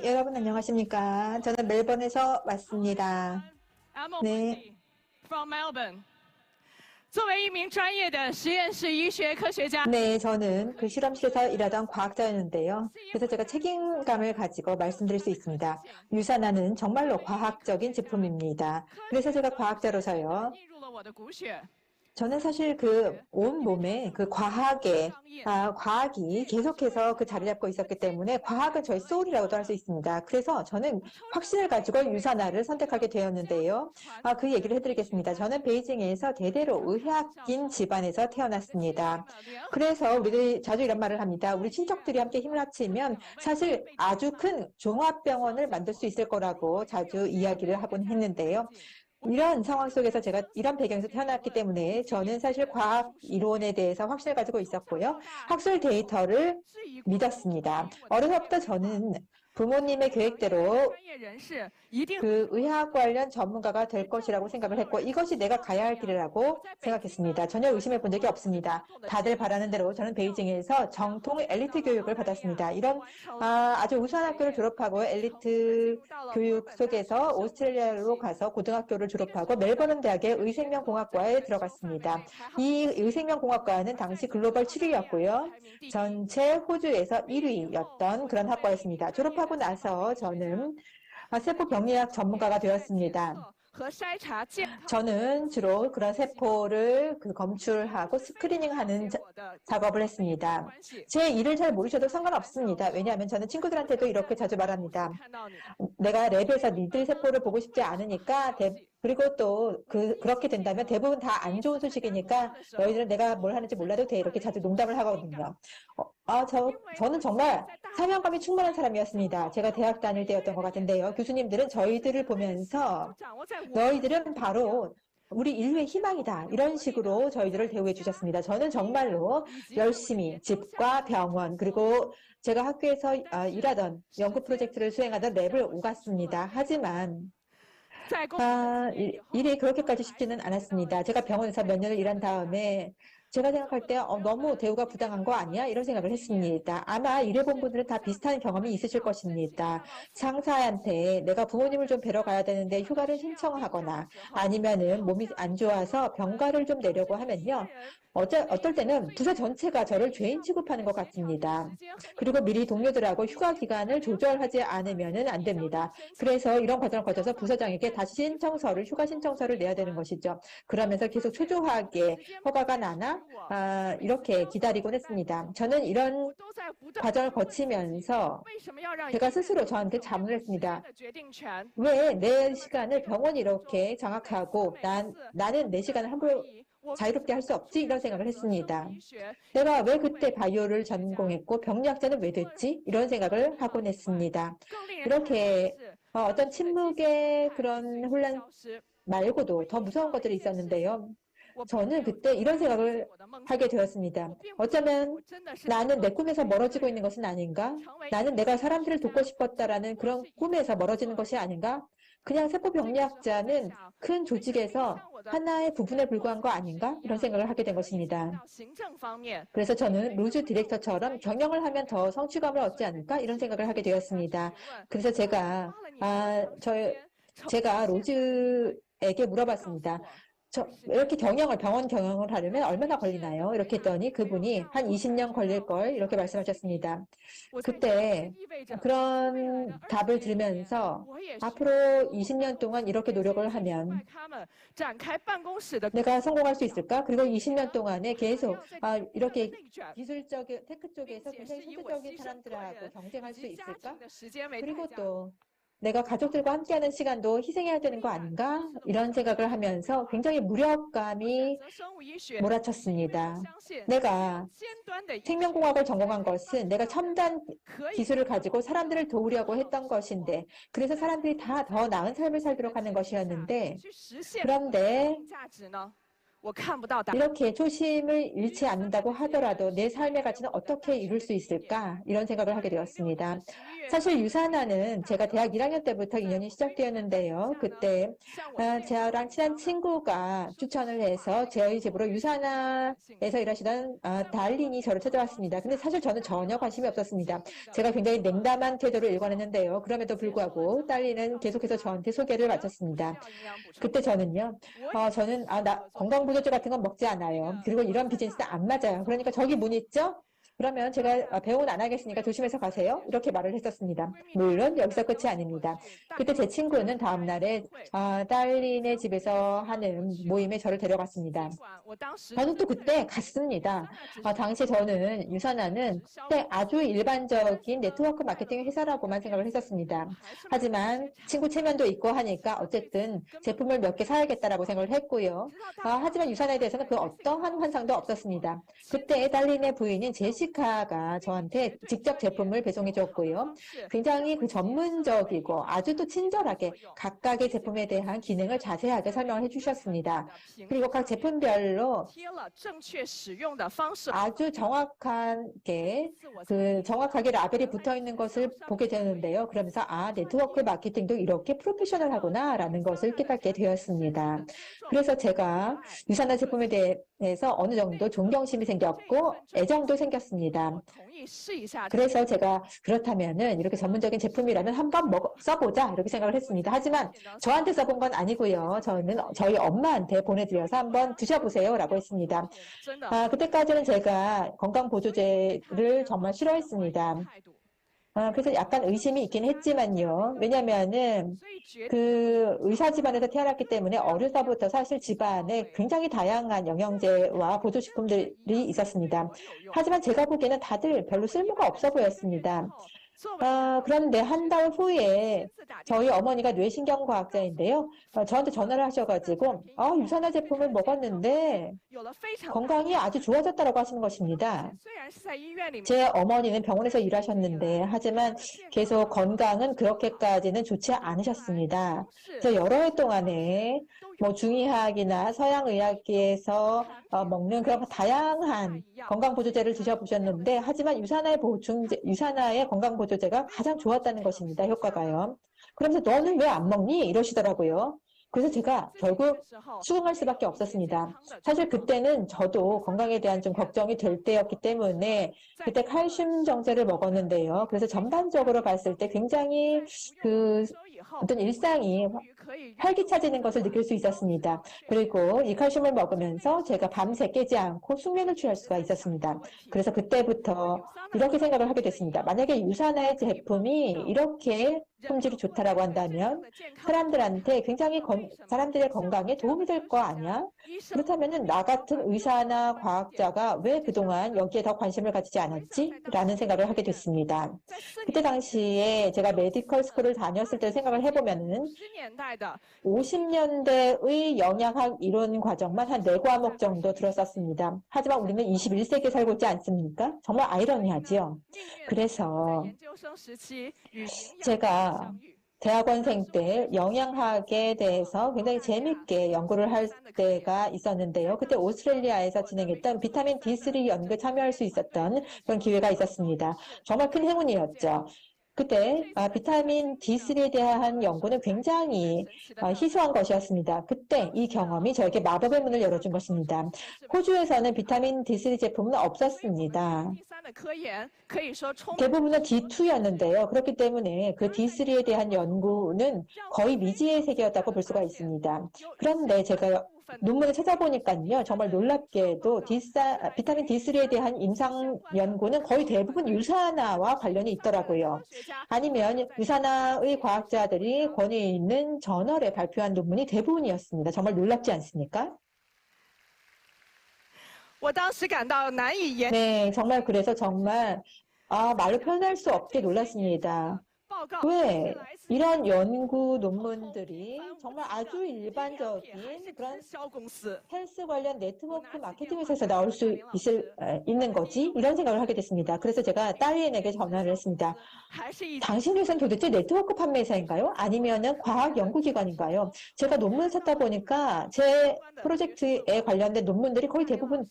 네, 여러분 안녕하십니까? 저는 멜번에서 왔습니다. I'm 네, Wendy from Melbourne. 作为一名专业的实验室医学科学家， 네, 저는 그 실험실에서 일하던 과학자였는데요. 그래서 제가 책임감을 가지고 말씀드릴 수 있습니다. 유산화는 정말로 과학적인 제품입니다. 그래서 제가 과학자로서요. 进入了我的骨血。 저는 사실 그 온몸에 그 과학이 계속해서 그 자리 잡고 있었기 때문에 과학은 저의 소울이라고도 할 수 있습니다. 그래서 저는 확신을 가지고 유산화를 선택하게 되었는데요. 그 얘기를 해드리겠습니다. 저는 베이징에서 대대로 의학인 집안에서 태어났습니다. 그래서 우리들이 자주 이런 말을 합니다. 우리 친척들이 함께 힘을 합치면 사실 아주 큰 종합병원을 만들 수 있을 거라고 자주 이야기를 하곤 했는데요. 이런 상황 속에서 제가 이런 배경에서 태어났기 때문에 저는 사실 과학 이론에 대해서 확신을 가지고 있었고요. 학술 데이터를 믿었습니다. 어려서부터 저는 부모님의 계획대로 专业人士一定 그 의학 관련 전문가가 될 것이라고 생각을 했고 이것이 내가 가야 할 길이라고 생각했습니다. 전혀 의심해 본 적이 없습니다. 다들 바라는 대로 저는 베이징에서 정통 엘리트 교육을 받았습니다. 이런 아주 우수한 학교를 졸업하고 엘리트 교육 속에서 오스트레일리아로 가서 고등학교를 졸업하고 멜버른 대학의 의생명공학과에 들어갔습니다. 이 의생명공학과는 당시 글로벌 7위였고요. 전체 호주에서 1위였던 그런 학과였습니다. 졸업하고 나서 저는 세포병리학 전문가가 되었습니다. 和筛查健康 저는 주로 그런 세포를 검출하고 스크리닝하는 작업을 했습니다. 제 일을 잘 모르셔도 상관없습니다. 왜냐하면 저는 친구들한테도 이렇게 자주 말합니다. 看到你， 내가 랩에서 니들 세포를 보고 싶지 않으니까 그리고 또 그렇게 된다면 대부분 다 안 좋은 소식이니까 너희들은 내가 뭘 하는지 몰라도 돼 이렇게 자주 농담을 하거든요. 저는 정말 사명감이 충만한 사람이었습니다. 제가 대학 다닐 때였던 것 같은데요. 교수님들은 저희들을 보면서 掌握在我 너희들은 바로 우리 인류의 희망이다. 이런 식으로 저희들을 대우해 주셨습니다. 저는 정말로 열심히 집과 병원 그리고 제가 학교에서 일하던 연구 프로젝트를 수행하던 랩을 오갔습니다. 하지만 在公 일이 그렇게까지 쉽지는 않았습니다. 제가 병원에서 몇 년을 일한 다음에 제가 생각할 때 너무 대우가 부당한 거 아니야? 이런 생각을 했습니다. 아마 일해본 분들은 다 비슷한 경험이 있으실 것입니다. 상사한테 내가 부모님을 좀 뵈러 가야 되는데 휴가를 신청하거나 아니면은 몸이 안 좋아서 병가를 좀 내려고 하면요. 어떨 때는 부서 전체가 저를 죄인 취급하는 것 같습니다. 그리고 미리 동료들하고 휴가 기간을 조절하지 않으면은 안 됩니다. 그래서 이런 과정을 거쳐서 부서장에게 다시 휴가 신청서를 내야 되는 것이죠. 그러면서 계속 초조하게 허가가 나나 이렇게 기다리곤 했습니다. 저는 이런 都在不断 과정을 거치면서 为什么要让 제가 스스로 저한테 자문을 했습니다. 的决定权 왜 내 시간을 병원이 이렇게 장악하고 나는 내 시간을 함부로 자유롭게 할 수 없지? 이런 생각을 했습니다. 医学 내가 왜 그때 바이오를 전공했고 병리학자는 왜 됐지? 이런 생각을 하곤 했습니다. 更令人 이렇게 是 어떤 침묵의 그런 혼란 消失。 말고도 더 무서운 것들이 있었는데요. 저는 그때 이런 생각을 하게 되었습니다. 어쩌면 나는 내 꿈에서 멀어지고 있는 것은 아닌가? 나는 내가 사람들을 돕고 싶었다라는 그런 꿈에서 멀어지는 것이 아닌가? 그냥 세포병리학자는 큰 조직에서 하나의 부분에 불과한 거 아닌가? 이런 생각을 하게 된 것입니다. 到行政方面， 그래서 저는 로즈 디렉터처럼 경영을 하면 더 성취감을 얻지 않을까? 이런 생각을 하게 되었습니다. 그래서 제가 로즈에게 물어봤습니다. 이렇게 병원 경영을 하려면 얼마나 걸리나요? 이렇게 했더니 그분이 한 20년 걸릴걸 이렇게 말씀하셨습니다. 그때 그런 답을 들으면서 앞으로 20년 동안 이렇게 노력을 하면 他们展开办公室的 내가 성공할 수 있을까? 그리고 20년 동안에 계속 이렇게 기술적인 테크 쪽에서 굉장히 선구적인 사람들하고 경쟁할 수 家 있을까? 庭的时间为代 그리고 价。 또 내가 가족들과 함께하는 시간도 희생해야 되는 거 아닌가? 이런 생각을 하면서 굉장히 무력감이 则生物医学 몰아쳤습니다. 相信 내가 尖端的医 생명공학을 전공한 것은 내가 첨단 기술을 가지고 사람들을 도우려고 했던 것인데 그래서 사람들이 다 더 나은 삶을 살도록 하는 것이었는데 去实现 그런데 价值呢？我看不到答案。 이렇게 초심을 잃지 않는다고 하더라도 내 삶의 가치는 어떻게 이룰 수 있을까? 이런 생각을 하게 되었습니다. 사실 유산화는 제가 대학 1학년 때부터 인연이 시작되었는데요. 그때 저랑 친한 친구가 추천을 해서 저희 집으로 유산화에서 일하시던 달린이 저를 찾아왔습니다. 근데 사실 저는 전혀 관심이 없었습니다. 제가 굉장히 냉담한 태도를 일관했는데요. 그럼에도 불구하고 달린은 계속해서 저한테 소개를 마쳤습니다. 그때 저는요, 저는 나 건강보조제 같은 건 먹지 않아요. 그리고 이런 비즈니스는 안 맞아요. 그러니까 저기 문 있죠? 그러면 제가 배웅은 안 하겠으니까 조심해서 가세요. 이렇게 말을 했었습니다. 물론 여기서 끝이 아닙니다. 그때 제 친구는 다음날에 딸린의 집에서 하는 모임에 저를 데려갔습니다. 저는 또 그때 갔습니다. 당시 저는 유산화는 아주 일반적인 네트워크 마케팅 회사라고만 생각을 했었습니다. 하지만 친구 체면도 있고 하니까 어쨌든 제품을 몇 개 사야겠다라고 생각을 했고요. 하지만 유산화에 대해서는 그 어떠한 환상도 없었습니다. 그때 딸린의 부인인 제시카가 저한테 직접 제품을 배송해 줬고요. 굉장히 그 전문적이고 아주 또 친절하게 각각의 제품에 대한 기능을 자세하게 설명을 해주셨습니다. 그리고 각 제품별로 아주 정확하게 라벨이 붙어 있는 것을 보게 되는데요. 그러면서 네트워크 마케팅도 이렇게 프로페셔널하구나라는 것을 깨닫게 되었습니다. 그래서 제가 유산화 제품에 대해서 어느 정도 존경심이 생겼고 애정도 생겼습니다. 그래서 제가 그렇다면은 이렇게 전문적인 제품이라면 한번 써보자 이렇게 생각을 했습니다. 하지만 저한테 써본 건 아니고요. 저는 저희 엄마한테 보내드려서 한번 드셔보세요 라고 했습니다. 그때까지는 제가 건강보조제를 정말 싫어했습니다. 그래서 약간 의심이 있긴 했지만요. 왜냐면은 그 의사 집안에서 태어났기 때문에 어려서부터 사실 집안에 굉장히 다양한 영양제와 보조식품들이 있었습니다. 하지만 제가 보기에는 다들 별로 쓸모가 없어 보였습니다. 그런데 한 달 후에 저희 어머니가 뇌신경과학자인데요. 저한테 전화를 하셔가지고 유산화 제품을 먹었는데 건강이 아주 좋아졌다고 하시는 것입니다. 제 어머니는 병원에서 일하셨는데 하지만 계속 건강은 그렇게까지는 좋지 않으셨습니다. 그래서 여러 해 동안에 중의학이나 서양의학에서 먹는 그런 다양한 건강보조제를 드셔보셨는데 하지만 유산화의 건강보조제가 가장 좋았다는 것입니다. 효과가요. 그러면서 너는 왜 안 먹니? 이러시더라고요. 그래서 제가 결국 수긍할 수밖에 없었습니다. 사실 그때는 저도 건강에 대한 좀 걱정이 될 때였기 때문에 그때 칼슘 정제를 먹었는데요. 그래서 전반적으로 봤을 때 굉장히 어떤 일상이 활기차지는 것을 느낄 수 있었습니다. 그리고 이 칼슘을 먹으면서 제가 밤새 깨지 않고 숙면을 취할 수가 있었습니다. 그래서 그때부터 이렇게 생각을 하게 됐습니다. 만약에 유산화의 제품이 이렇게 품질이 좋다라고 한다면 사람들한테 굉장히 사람들의 건강에 도움이 될 거 아니야? 그렇다면은 나 같은 의사나 과학자가 왜 그동안 여기에 더 관심을 가지지 않았지? 라는 생각을 하게 됐습니다. 그때 당시에 제가 메디컬 스쿨을 다녔을 때 생각을 해보면은 50년대의 영양학 이론 과정만 한 4과목 정도 들었었습니다. 하지만 우리는 21세기에 살고 있지 않습니까? 정말 아이러니하지요. 그래서 제가 대학원생 때 영양학에 대해서 굉장히 재밌게 연구를 할 때가 있었는데요. 그때 오스트레일리아에서 진행했던 비타민 D3 연구에 참여할 수 있었던 그런 기회가 있었습니다. 정말 큰 행운이었죠. 그때 비타민 D3에 대한 연구는 굉장히 희소한 것이었습니다. 그때 이 경험이 저에게 마법의 문을 열어준 것입니다. 호주에서는 비타민 D3 제품은 없었습니다. 대부분은 D2였는데요. 그렇기 때문에 그 D3에 대한 연구는 거의 미지의 세계였다고 볼 수가 있습니다. 그런데 제가 논문을 찾아보니까요. 정말 놀랍게도 비타민 D3에 대한 임상 연구는 거의 대부분 유산화와 관련이 있더라고요. 아니면 유산화의 과학자들이 권위 있는 저널에 발표한 논문이 대부분이었습니다. 정말 놀랍지 않습니까? 네, 정말 그래서 정말 말로 표현할 수 없게 놀랐습니다. 왜 이런 연구 논문들이 정말 아주 일반적인 그런 헬스 관련 네트워크 마케팅 회사에서 나올 수 있는 거지? 이런 생각을 하게 됐습니다. 그래서 제가 딸린에게 전화를 했습니다. 당신 회사는 도대체 네트워크 판매사인가요? 아니면은 과학 연구기관인가요? 제가 논문을 찾다 보니까 제 프로젝트에 관련된 논문들이 거의 대부분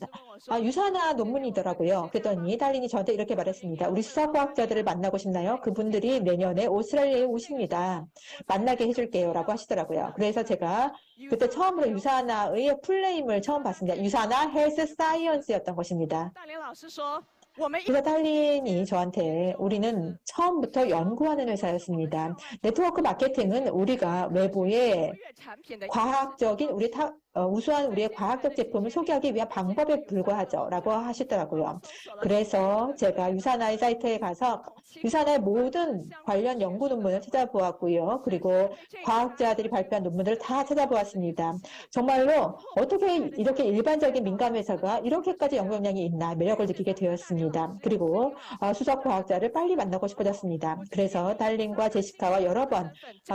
유사나 논문이더라고요. 그랬더니 딸린이 저한테 이렇게 말했습니다. 우리 수사과학자들을 만나고 싶나요? 그분들이 내년에 오스트레일리아에 오십니다. 만나게 해줄게요. 라고 하시더라고요. 그래서 제가 그때 처음으로 유사나의 풀네임을 처음 봤습니다. 유사나 헬스 사이언스였던 것입니다. 그래서 딸린이 저한테 우리는 처음부터 연구하는 회사였습니다. 네트워크 마케팅은 우리가 외부에 과학적인 우수한 우리의 과학적 제품을 소개하기 위한 방법에 불과하죠. 라고 하시더라고요. 그래서 제가 유사나의 사이트에 가서 유사나의 모든 관련 연구 논문을 찾아보았고요. 그리고 과학자들이 발표한 논문들을 다 찾아보았습니다. 정말로 어떻게 이렇게 일반적인 민간 회사가 이렇게까지 연구역량이 있나 매력을 느끼게 되었습니다. 그리고 수석 과학자를 빨리 만나고 싶어졌습니다. 그래서 달린과 제시카와 여러 번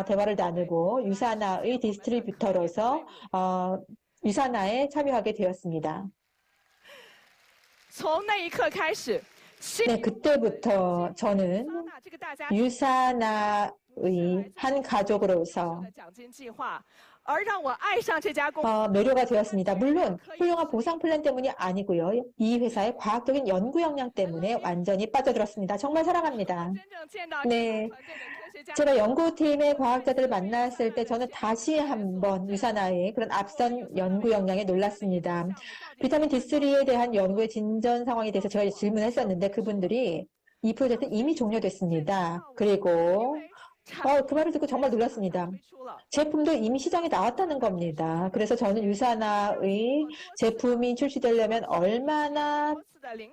대화를 나누고 유사나의 디스트리뷰터로서 유사나에 참여하게 되었습니다. 네, 그때부터 저는 유사나의 한 가족으로서 매료가 되었습니다. 물론 훌륭한 보상 플랜 때문이 아니고요. 이 회사의 과학적인 연구 역량 때문에 완전히 빠져들었습니다. 정말 사랑합니다. 네, 제가 연구팀의 과학자들을 만났을 때 저는 다시 한번 유사나의 그런 앞선 연구 역량에 놀랐습니다. 비타민 D3에 대한 연구의 진전 상황에 대해서 제가 질문했었는데 그분들이 이 프로젝트는 이미 종료됐습니다. 그리고 그 말을 듣고 정말 놀랐습니다. 제품도 이미 시장에 나왔다는 겁니다. 그래서 저는 유사나의 제품이 출시되려면 얼마나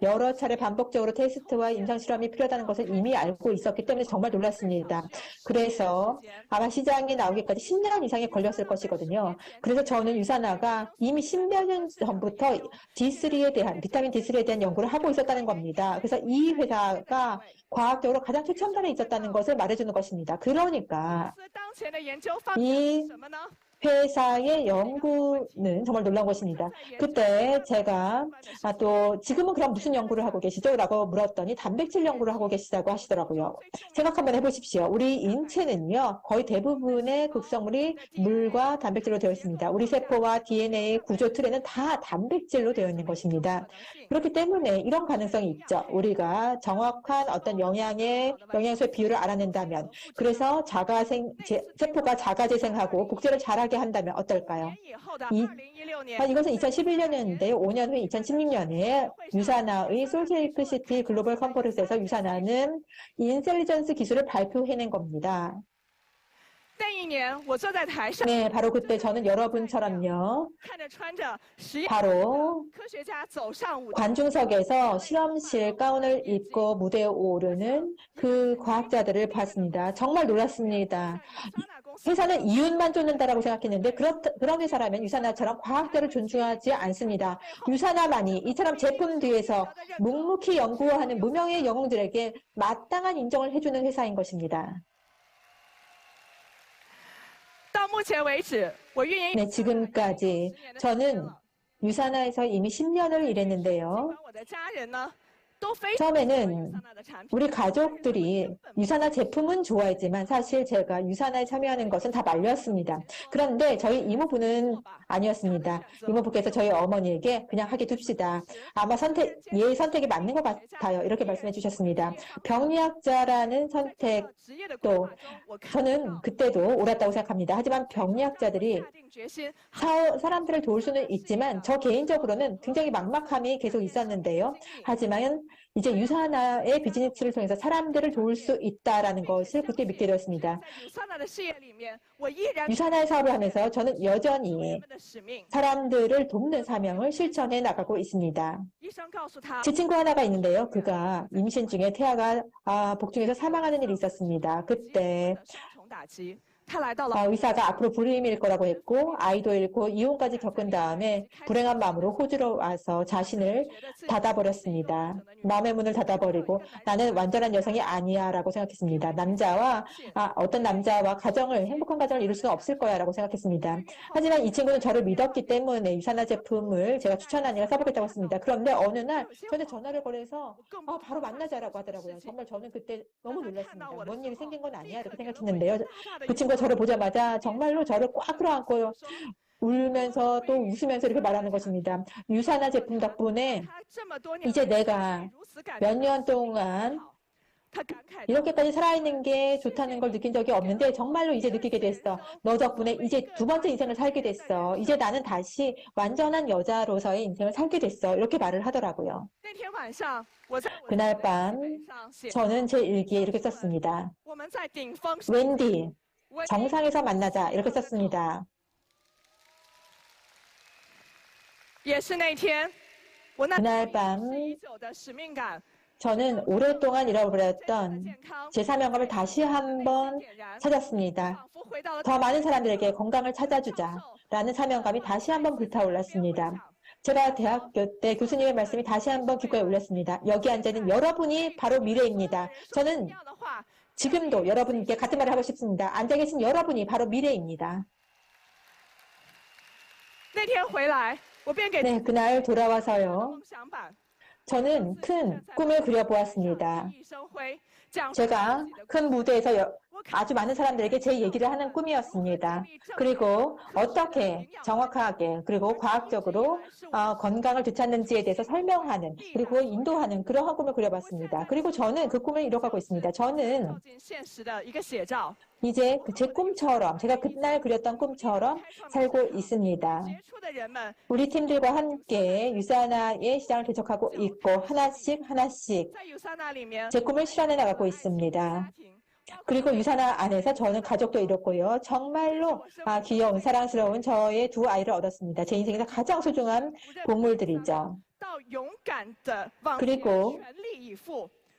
여러 차례 반복적으로 테스트와 임상실험이 필요하다는 것을 이미 알고 있었기 때문에 정말 놀랐습니다. 그래서 아마 시장에 나오기까지 10년 이상이 걸렸을 것이거든요. 그래서 저는 유사나가 이미 10몇 년 전부터 D3에 대한, 비타민 D3에 대한 연구를 하고 있었다는 겁니다. 그래서 이 회사가 과학적으로 가장 최첨단에 있었다는 것을 말해주는 것입니다. 그러니까 이 회사의 연구는 정말 놀라운 것입니다. 그때 제가 또 지금은 그럼 무슨 연구를 하고 계시죠? 라고 물었더니 단백질 연구를 하고 계시다고 하시더라고요. 생각 한번 해보십시오. 우리 인체는요, 거의 대부분의 극성물이 물과 단백질로 되어 있습니다. 우리 세포와 DNA 구조 틀에는 다 단백질로 되어 있는 것입니다. 그렇기 때문에 이런 가능성이 있죠. 우리가 정확한 어떤 영양소의 비율을 알아낸다면, 그래서 세포가 자가재생하고 복제를 잘하게 한다면 어떨까요? 이것은 2011년이었는데 5년 후 2016년에 유사나의 솔트레이크 시티 글로벌 컨퍼런스에서 유사나는 인텔리전스 기술을 발표해낸 겁니다. 네, 바로 그때 저는 여러분처럼요, 바로 관중석에서 실험실 가운을 입고 무대에 오르는 그 과학자들을 봤습니다. 정말 놀랐습니다. 회사는 이윤만 쫓는다라고 생각했는데 그런 회사라면 유사나처럼 과학자를 존중하지 않습니다. 유사나만이 이처럼 제품 뒤에서 묵묵히 연구하는 무명의 영웅들에게 마땅한 인정을 해주는 회사인 것입니다. 네, 지금까지 저는 유사나에서 이미 10년을 일했는데요. 처음에는 우리 가족들이 유사나 제품은 좋아했지만 사실 제가 유사나에 참여하는 것은 다 말렸습니다. 그런데 저희 이모부는 아니었습니다. 이모부께서 저희 어머니에게 그냥 하게 둡시다. 아마 얘의 선택이 맞는 것 같아요. 이렇게 말씀해 주셨습니다. 병리학자라는 선택도 저는 그때도 옳았다고 생각합니다. 하지만 병리학자들이 사람들을 도울 수는 있지만 저 개인적으로는 굉장히 막막함이 계속 있었는데요. 하지만 이제 유사나의 비즈니스를 통해서 사람들을 도울 수 있다라는 것을 그때 믿게 되었습니다. 유사나의 사업을 하면서 저는 여전히 사람들을 돕는 사명을 실천해 나가고 있습니다. 제 친구 하나가 있는데요. 그가 임신 중에 태아가 복중에서 사망하는 일이 있었습니다. 그때 他来到了 의사가 앞으로 불임일 거라고 했고 아이도 잃고 이혼까지 겪은 다음에 불행한 마음으로 호주로 와서 자신을 닫아버렸습니다. 마음의 문을 닫아버리고 나는 완전한 여성이 아니야 라고 생각했습니다. 어떤 남자와 행복한 가정을 이룰 수는 없을 거야 라고 생각했습니다. 하지만 이 친구는 저를 믿었기 때문에 유산화 제품을 제가 추천하니까 써보겠다고 했습니다. 그런데 어느 날 저한테 전화를 걸어서 바로 만나자라고 하더라고요. 정말 저는 그때 너무 놀랐습니다. 뭔 일이 생긴 건 아니야 이렇게 생각했는데요. 그 친구가 저를 보자마자 정말로 저를 꽉 끌어안고 울면서 또 웃으면서 이렇게 말하는 것입니다. 유산화 제품 덕분에 이제 내가 몇 년 동안 이렇게까지 살아있는 게 좋다는 걸 느낀 적이 없는데 정말로 이제 느끼게 됐어. 너 덕분에 이제 두 번째 인생을 살게 됐어. 이제 나는 다시 완전한 여자로서의 인생을 살게 됐어. 이렇게 말을 하더라고요. 그날 밤 저는 제 일기에 이렇게 썼습니다. 웬디, 정상에서 만나자 이렇게 썼습니다. 그날 밤 저는 오랫동안 잃어버렸던 제 사명감을 다시 한번 찾았습니다. 더 많은 사람들에게 건강을 찾아주자라는 사명감이 다시 한번 불타올랐습니다. 제가 대학교 때 교수님의 말씀이 다시 한번 귓가에 울렸습니다. 여기 앉아있는 여러분이 바로 미래입니다. 저는 지금도 여러분께 같은 말을 하고 싶습니다. 앉아 계신 여러분이 바로 미래입니다. 네, 그날 돌아와서요. 저는 큰 꿈을 그려보았습니다. 제가 큰 무대에서 아주 많은 사람들에게 제 얘기를 하는 꿈이었습니다. 그리고 어떻게 정확하게 그리고 과학적으로 건강을 되찾는지에 대해서 설명하는 그리고 인도하는 그러한 꿈을 그려봤습니다. 그리고 저는 그 꿈을 이뤄가고 있습니다. 저는 이제 제 꿈처럼 제가 그날 그렸던 꿈처럼 살고 있습니다. 우리 팀들과 함께 유산화의 시장을 개척하고 있고 하나씩 제 꿈을 실현해 나가고 있습니다. 그리고 유산화 안에서 저는 가족도 이뤘고요. 정말로 귀여운 사랑스러운 저의 두 아이를 얻었습니다. 제 인생에서 가장 소중한 보물들이죠. 그리고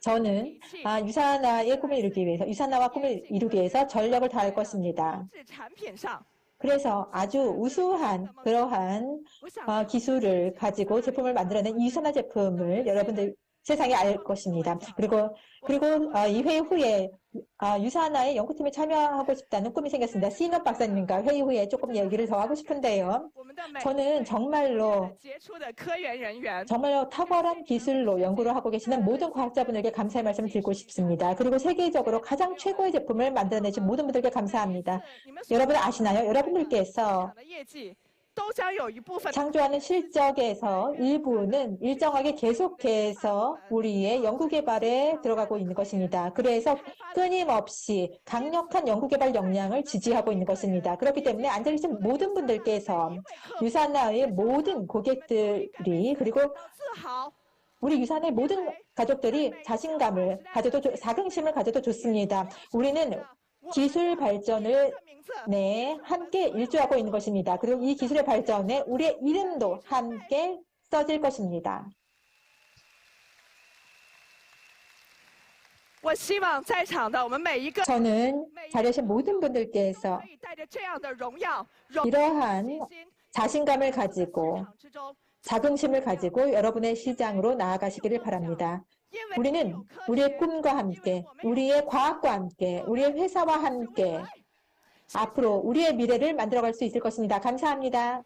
저는 유산화의 꿈을 이루기 위해서 유산화와 꿈을 이루기 위해서 전력을 다할 것입니다. 그래서 아주 우수한 그러한 기술을 가지고 제품을 만들어낸 유산화 제품을 여러분들 세상에 알 것입니다. 그리고 이 회의 후에 유산화의 연구팀에 참여하고 싶다는 꿈이 생겼습니다. 시인업 박사님과 회의 후에 조금 얘기를 더 하고 싶은데요. 저는 정말로 탁월한 기술로 연구를 하고 계시는 모든 과학자분들께 감사의 말씀을 드리고 싶습니다. 그리고 세계적으로 가장 최고의 제품을 만들어내신 모든 분들께 감사합니다. 여러분 아시나요? 여러분들께서 창조하는 실적에서 일부는 일정하게 계속해서 우리의 연구개발에 들어가고 있는 것입니다. 그래서 끊임없이 강력한 연구개발 역량을 지지하고 있는 것입니다. 그렇기 때문에 앉아계신 모든 분들께서 유산화의 모든 고객들이 그리고 우리 유산의 모든 가족들이 자신감을 가져도 자긍심을 가져도 좋습니다. 우리는 기술 발전을 함께 일조하고 있는 것입니다. 그리고 이 기술의 발전에 우리의 이름도 함께 써질 것입니다. 저는 자리에 계신 모든 분들께서 이러한 자신감을 가지고 자긍심을 가지고 여러분의 시장으로 나아가시기를 바랍니다. 우리는 우리의 꿈과 함께, 우리의 과학과 함께, 우리의 회사와 함께 앞으로 우리의 미래를 만들어갈 수 있을 것입니다. 감사합니다.